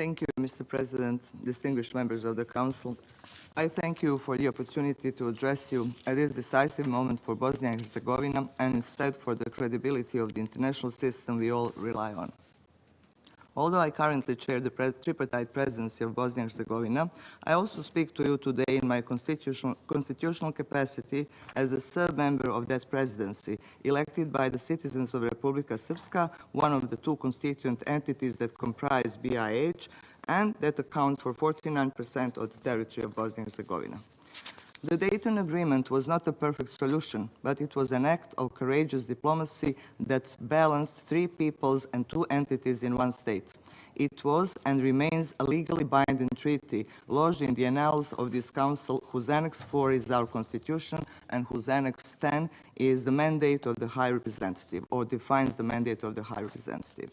Thank you, Mr. President, distinguished members of the Council. I thank you for the opportunity to address you at this decisive moment for Bosnia and Herzegovina and instead for the credibility of the international system we all rely on. Although I currently chair the tripartite presidency of Bosnia and Herzegovina, I also speak to you today in my constitutional capacity as a sub-member of that presidency, elected by the citizens of Republika Srpska, one of the two constituent entities that comprise BiH, and that accounts for 49% of the territory of Bosnia and Herzegovina. The Dayton Agreement was not a perfect solution, but it was an act of courageous diplomacy that balanced three peoples and two entities in one state. It was and remains a legally binding treaty lodged in the annals of this Council, whose Annex 4 is our Constitution and whose Annex 10 is the mandate of the High Representative, or defines the mandate of the High Representative.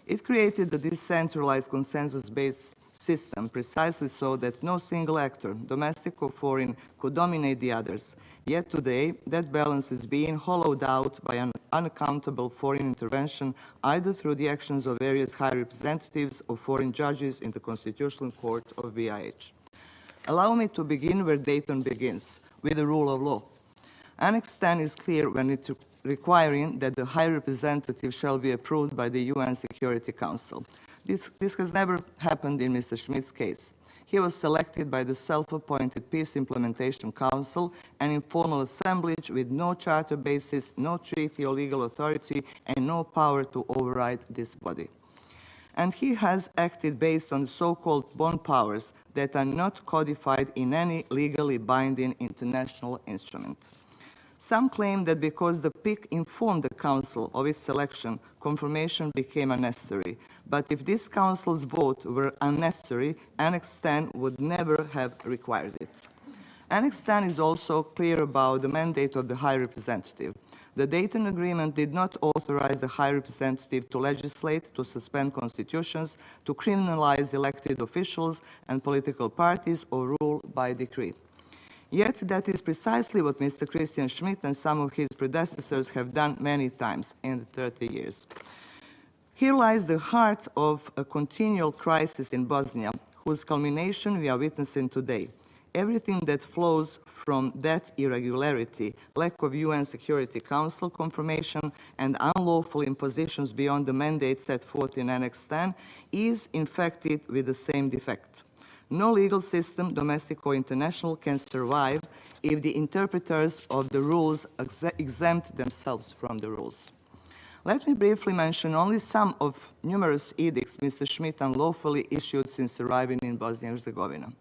It created a decentralized consensus-based system precisely so that no single actor, domestic or foreign, could dominate the others. Yet today, that balance is being hollowed out by an unaccountable foreign intervention, either through the actions of various high representatives or foreign judges in the Constitutional Court of VIH. Allow me to begin where Dayton begins, with the rule of law. Annex 10 is clear when it's requiring that the High Representative shall be approved by the UN Security Council. This has never happened in Mr. Schmidt's case. He was selected by the self-appointed Peace Implementation Council, an informal assemblage with no charter basis, no treaty or legal authority, and no power to override this body. And he has acted based on the so-called bond powers that are not codified in any legally binding international instrument. Some claim that because the PIC informed the Council of its selection, confirmation became unnecessary. But if this Council's vote were unnecessary, Annex 10 would never have required it. Annex 10 is also clear about the mandate of the High Representative. The Dayton Agreement did not authorize the High Representative to legislate, to suspend constitutions, to criminalize elected officials and political parties, or rule by decree. Yet that is precisely what Mr. Christian Schmidt and some of his predecessors have done many times in the 30 years. Here lies the heart of a continual crisis in Bosnia, whose culmination we are witnessing today. Everything that flows from that irregularity, lack of UN Security Council confirmation, and unlawful impositions beyond the mandate set forth in Annex 10 is infected with the same defect. No legal system, domestic or international, can survive if the interpreters of the rules exempt themselves from the rules. Let me briefly mention only some of numerous edicts Mr. Schmidt unlawfully issued since arriving in Bosnia and Herzegovina.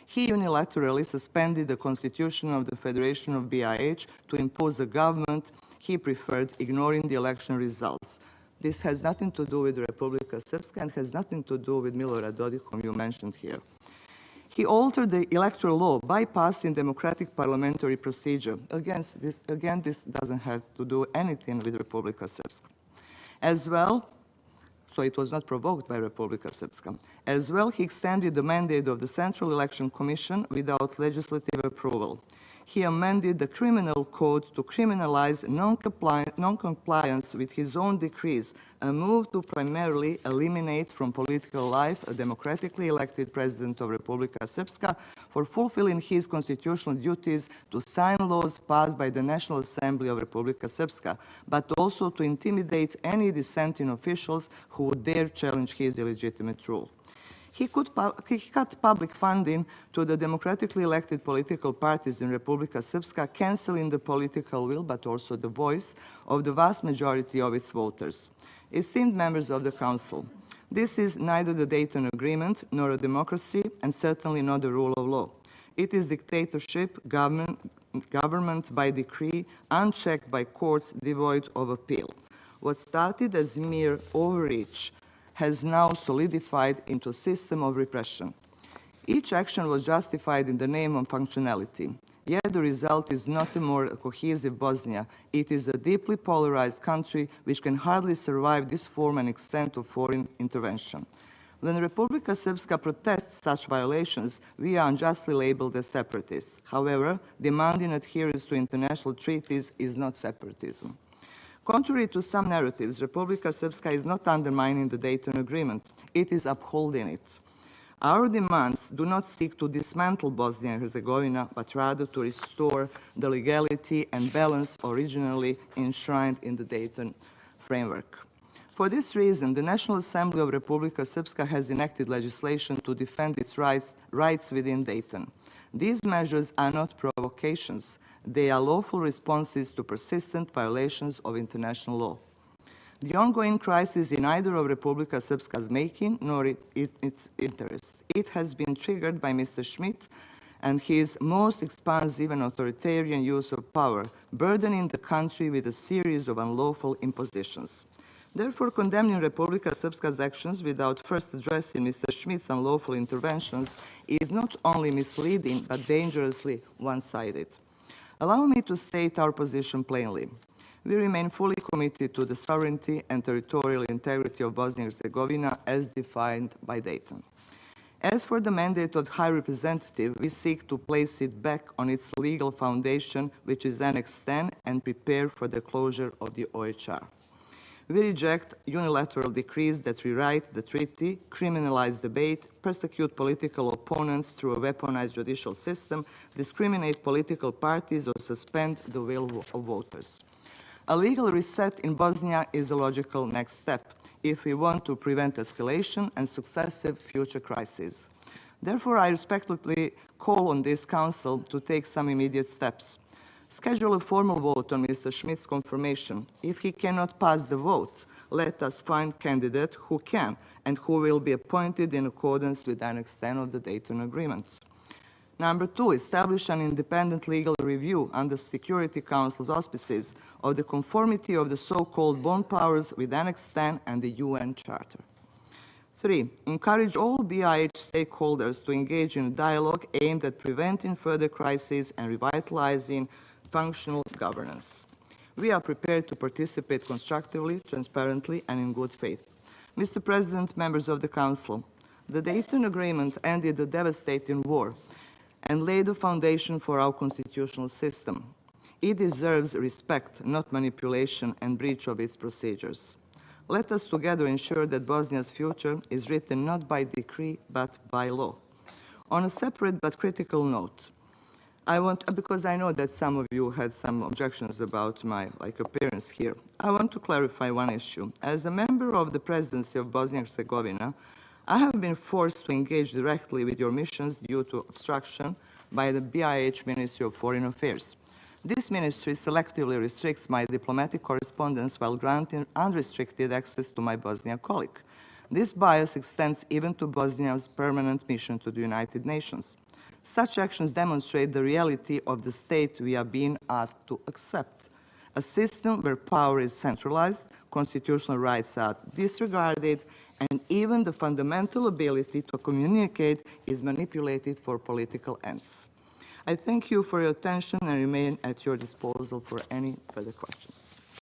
He unilaterally suspended the constitution of the Federation of BiH to impose a government he preferred, ignoring the election results. This has nothing to do with Republika Srpska and has nothing to do with Milorad Dodik, whom you mentioned here. He altered the electoral law, bypassing democratic parliamentary procedure. Again, this doesn't have to do anything with Republika Srpska. As well, so it was not provoked by Republika Srpska. As well, he extended the mandate of the Central Election Commission without legislative approval. He amended the criminal code to criminalize non-compliance with his own decrees, a move to primarily eliminate from political life a democratically elected president of Republika Srpska for fulfilling his constitutional duties to sign laws passed by the National Assembly of Republika Srpska, but also to intimidate any dissenting officials who would dare challenge his illegitimate rule. He cut public funding to the democratically elected political parties in Republika Srpska, canceling the political will, but also the voice of the vast majority of its voters. Esteemed members of the Council, this is neither the Dayton Agreement nor a democracy, and certainly not the rule of law. It is dictatorship, government by decree, unchecked by courts, devoid of appeal. What started as mere overreach has now solidified into a system of repression. Each action was justified in the name of functionality. Yet the result is not a more cohesive Bosnia. It is a deeply polarized country which can hardly survive this form and extent of foreign intervention. When Republika Srpska protests such violations, we are unjustly labeled as separatists. However, demanding adherence to international treaties is not separatism. Contrary to some narratives, Republika Srpska is not undermining the Dayton Agreement. It is upholding it. Our demands do not seek to dismantle Bosnia and Herzegovina, but rather to restore the legality and balance originally enshrined in the Dayton framework. For this reason, the National Assembly of Republika Srpska has enacted legislation to defend its rights within Dayton. These measures are not provocations. They are lawful responses to persistent violations of international law. The ongoing crisis in neither of Republika Srpska's making nor its interest. It has been triggered by Mr. Schmidt and his most expansive and authoritarian use of power, burdening the country with a series of unlawful impositions. Therefore, condemning Republika Srpska's actions without first addressing Mr. Schmidt's unlawful interventions is not only misleading, but dangerously one-sided. Allow me to state our position plainly. We remain fully committed to the sovereignty and territorial integrity of Bosnia and Herzegovina as defined by Dayton. As for the mandate of the High Representative, we seek to place it back on its legal foundation, which is Annex 10, and prepare for the closure of the OHR. We reject unilateral decrees that rewrite the treaty, criminalize debate, persecute political opponents through a weaponized judicial system, discriminate political parties, or suspend the will of voters. A legal reset in Bosnia is a logical next step if we want to prevent escalation and successive future crises. Therefore, I respectfully call on this Council to take some immediate steps. Schedule a formal vote on Mr. Schmidt's confirmation. If he cannot pass the vote, let us find a candidate who can and who will be appointed in accordance with Annex 10 of the Dayton Agreement. Number 2, establish an independent legal review under Security Council's auspices of the conformity of the so-called bond powers with Annex 10 and the UN Charter. 3, encourage all BIH stakeholders to engage in a dialogue aimed at preventing further crises and revitalizing functional governance. We are prepared to participate constructively, transparently, and in good faith. Mr. President, members of the Council, the Dayton Agreement ended a devastating war and laid the foundation for our constitutional system. It deserves respect, not manipulation and breach of its procedures. Let us together ensure that Bosnia's future is written not by decree, but by law. On a separate but critical note, because I know that some of you had some objections about my appearance here, I want to clarify one issue. As a member of the presidency of Bosnia and Herzegovina, I have been forced to engage directly with your missions due to obstruction by the BIH Ministry of Foreign Affairs. This ministry selectively restricts my diplomatic correspondence while granting unrestricted access to my Bosnian colleague. This bias extends even to Bosnia's permanent mission to the United Nations. Such actions demonstrate the reality of the state we are being asked to accept. A system where power is centralized, constitutional rights are disregarded, and even the fundamental ability to communicate is manipulated for political ends. I thank you for your attention and remain at your disposal for any further questions.